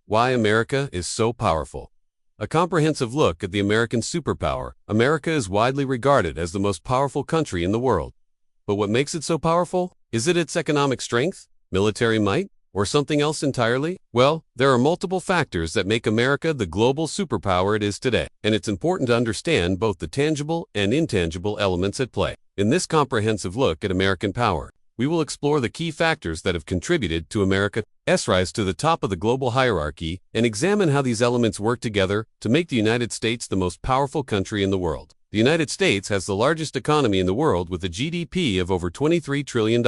Why America is so powerful. A comprehensive look at the American superpower. America is widely regarded as the most powerful country in the world. But what makes it so powerful? Is it its economic strength, military might, or something else entirely? Well, there are multiple factors that make America the global superpower it is today, and it's important to understand both the tangible and intangible elements at play. In this comprehensive look at American power, we will explore the key factors that have contributed to America's rise to the top of the global hierarchy and examine how these elements work together to make the United States the most powerful country in the world. The United States has the largest economy in the world with a GDP of over $23 trillion.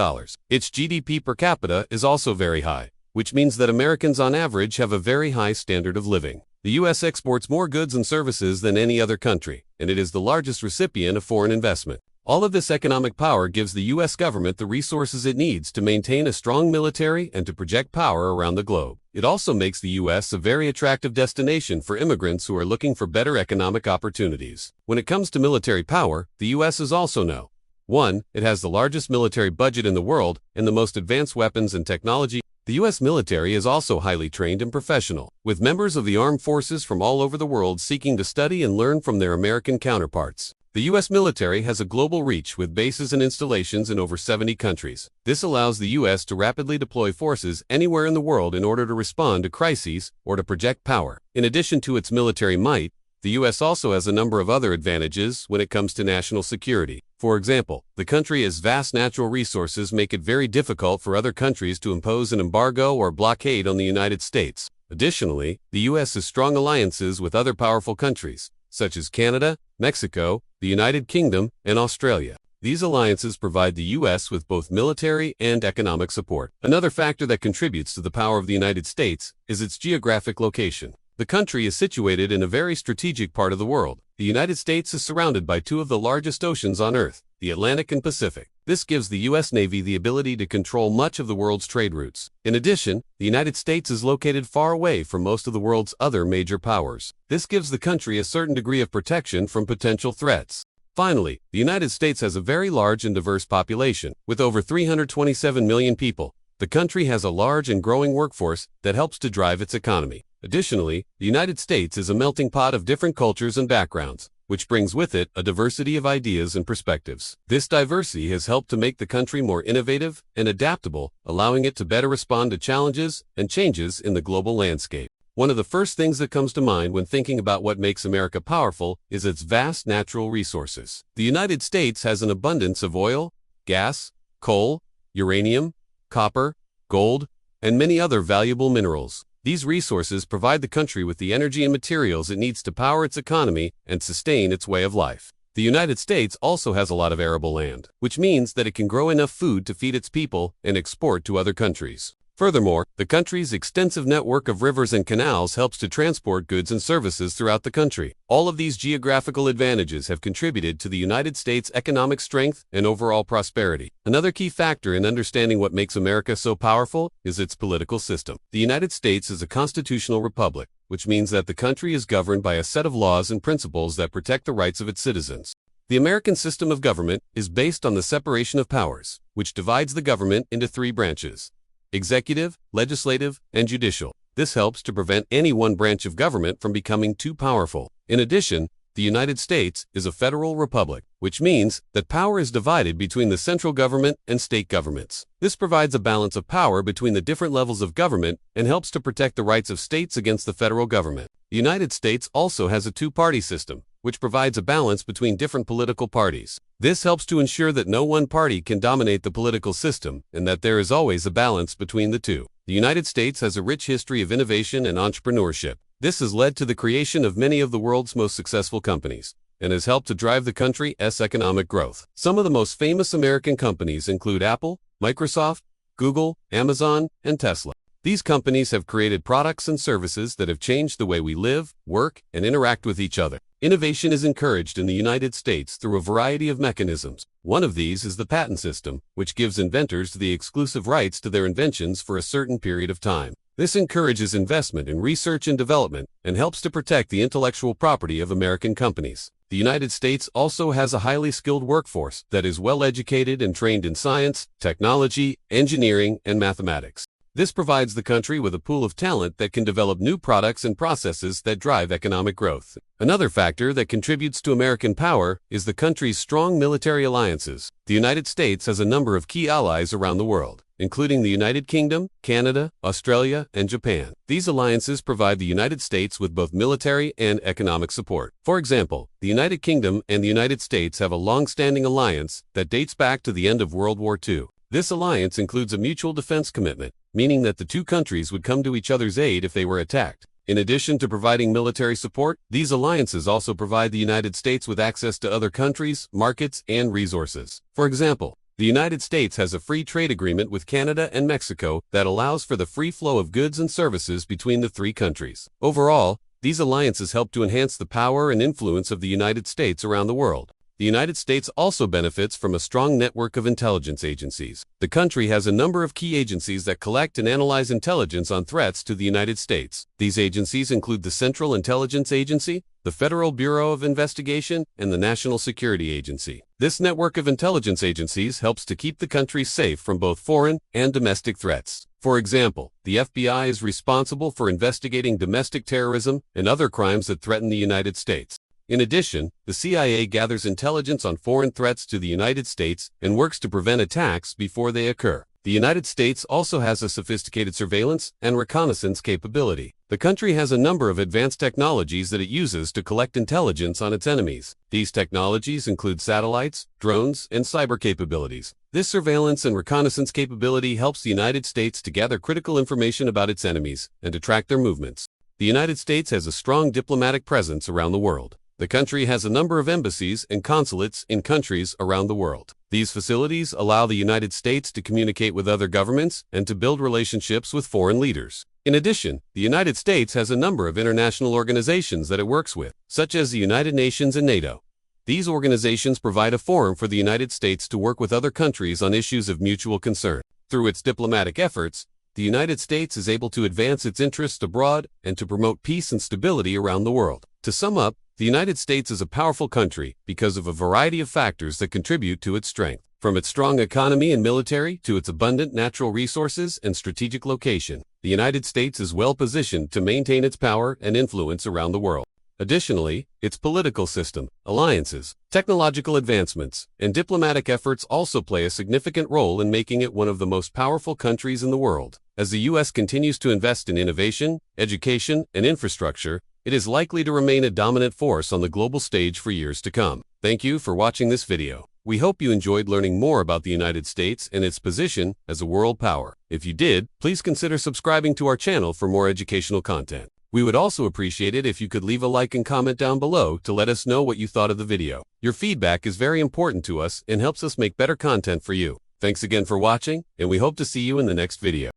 Its GDP per capita is also very high, which means that Americans on average have a very high standard of living. The U.S. exports more goods and services than any other country, and it is the largest recipient of foreign investment. All of this economic power gives the U.S. government the resources it needs to maintain a strong military and to project power around the globe. It also makes the U.S. a very attractive destination for immigrants who are looking for better economic opportunities. When it comes to military power, the U.S. is also no. 1. It has the largest military budget in the world and the most advanced weapons and technology. The U.S. military is also highly trained and professional, with members of the armed forces from all over the world seeking to study and learn from their American counterparts. The U.S. military has a global reach with bases and installations in over 70 countries. This allows the U.S. to rapidly deploy forces anywhere in the world in order to respond to crises or to project power. In addition to its military might, the U.S. also has a number of other advantages when it comes to national security. For example, the country's vast natural resources make it very difficult for other countries to impose an embargo or blockade on the United States. Additionally, the U.S. has strong alliances with other powerful countries, such as Canada, Mexico, the United Kingdom, and Australia. These alliances provide the U.S. with both military and economic support. Another factor that contributes to the power of the United States is its geographic location. The country is situated in a very strategic part of the world. The United States is surrounded by two of the largest oceans on Earth, the Atlantic and Pacific. This gives the U.S. Navy the ability to control much of the world's trade routes. In addition, the United States is located far away from most of the world's other major powers. This gives the country a certain degree of protection from potential threats. Finally, the United States has a very large and diverse population. With over 327 million people, the country has a large and growing workforce that helps to drive its economy. Additionally, the United States is a melting pot of different cultures and backgrounds, which brings with it a diversity of ideas and perspectives. This diversity has helped to make the country more innovative and adaptable, allowing it to better respond to challenges and changes in the global landscape. One of the first things that comes to mind when thinking about what makes America powerful is its vast natural resources. The United States has an abundance of oil, gas, coal, uranium, copper, gold, and many other valuable minerals. These resources provide the country with the energy and materials it needs to power its economy and sustain its way of life. The United States also has a lot of arable land, which means that it can grow enough food to feed its people and export to other countries. Furthermore, the country's extensive network of rivers and canals helps to transport goods and services throughout the country. All of these geographical advantages have contributed to the United States' economic strength and overall prosperity. Another key factor in understanding what makes America so powerful is its political system. The United States is a constitutional republic, which means that the country is governed by a set of laws and principles that protect the rights of its citizens. The American system of government is based on the separation of powers, which divides the government into three branches: executive, legislative, and judicial. This helps to prevent any one branch of government from becoming too powerful. In addition, the United States is a federal republic, which means that power is divided between the central government and state governments. This provides a balance of power between the different levels of government and helps to protect the rights of states against the federal government. The United States also has a two-party system, which provides a balance between different political parties. This helps to ensure that no one party can dominate the political system and that there is always a balance between the two. The United States has a rich history of innovation and entrepreneurship. This has led to the creation of many of the world's most successful companies and has helped to drive the country's economic growth. Some of the most famous American companies include Apple, Microsoft, Google, Amazon, and Tesla. These companies have created products and services that have changed the way we live, work, and interact with each other. Innovation is encouraged in the United States through a variety of mechanisms. One of these is the patent system, which gives inventors the exclusive rights to their inventions for a certain period of time. This encourages investment in research and development and helps to protect the intellectual property of American companies. The United States also has a highly skilled workforce that is well educated and trained in science, technology, engineering, and mathematics. This provides the country with a pool of talent that can develop new products and processes that drive economic growth. Another factor that contributes to American power is the country's strong military alliances. The United States has a number of key allies around the world, including the United Kingdom, Canada, Australia, and Japan. These alliances provide the United States with both military and economic support. For example, the United Kingdom and the United States have a long-standing alliance that dates back to the end of World War II. This alliance includes a mutual defense commitment, meaning that the two countries would come to each other's aid if they were attacked. In addition to providing military support, these alliances also provide the United States with access to other countries, markets, and resources. For example, the United States has a free trade agreement with Canada and Mexico that allows for the free flow of goods and services between the three countries. Overall, these alliances help to enhance the power and influence of the United States around the world. The United States also benefits from a strong network of intelligence agencies. The country has a number of key agencies that collect and analyze intelligence on threats to the United States. These agencies include the Central Intelligence Agency, the Federal Bureau of Investigation, and the National Security Agency. This network of intelligence agencies helps to keep the country safe from both foreign and domestic threats. For example, the FBI is responsible for investigating domestic terrorism and other crimes that threaten the United States. In addition, the CIA gathers intelligence on foreign threats to the United States and works to prevent attacks before they occur. The United States also has a sophisticated surveillance and reconnaissance capability. The country has a number of advanced technologies that it uses to collect intelligence on its enemies. These technologies include satellites, drones, and cyber capabilities. This surveillance and reconnaissance capability helps the United States to gather critical information about its enemies and to track their movements. The United States has a strong diplomatic presence around the world. The country has a number of embassies and consulates in countries around the world. These facilities allow the United States to communicate with other governments and to build relationships with foreign leaders. In addition, the United States has a number of international organizations that it works with, such as the United Nations and NATO. These organizations provide a forum for the United States to work with other countries on issues of mutual concern. Through its diplomatic efforts, the United States is able to advance its interests abroad and to promote peace and stability around the world. To sum up, the United States is a powerful country because of a variety of factors that contribute to its strength, from its strong economy and military to its abundant natural resources and strategic location. The United States is well positioned to maintain its power and influence around the world. Additionally, its political system, alliances, technological advancements, and diplomatic efforts also play a significant role in making it one of the most powerful countries in the world. As the U.S. continues to invest in innovation, education, and infrastructure, it is likely to remain a dominant force on the global stage for years to come. Thank you for watching this video. We hope you enjoyed learning more about the United States and its position as a world power. If you did, please consider subscribing to our channel for more educational content. We would also appreciate it if you could leave a like and comment down below to let us know what you thought of the video. Your feedback is very important to us and helps us make better content for you. Thanks again for watching, and we hope to see you in the next video.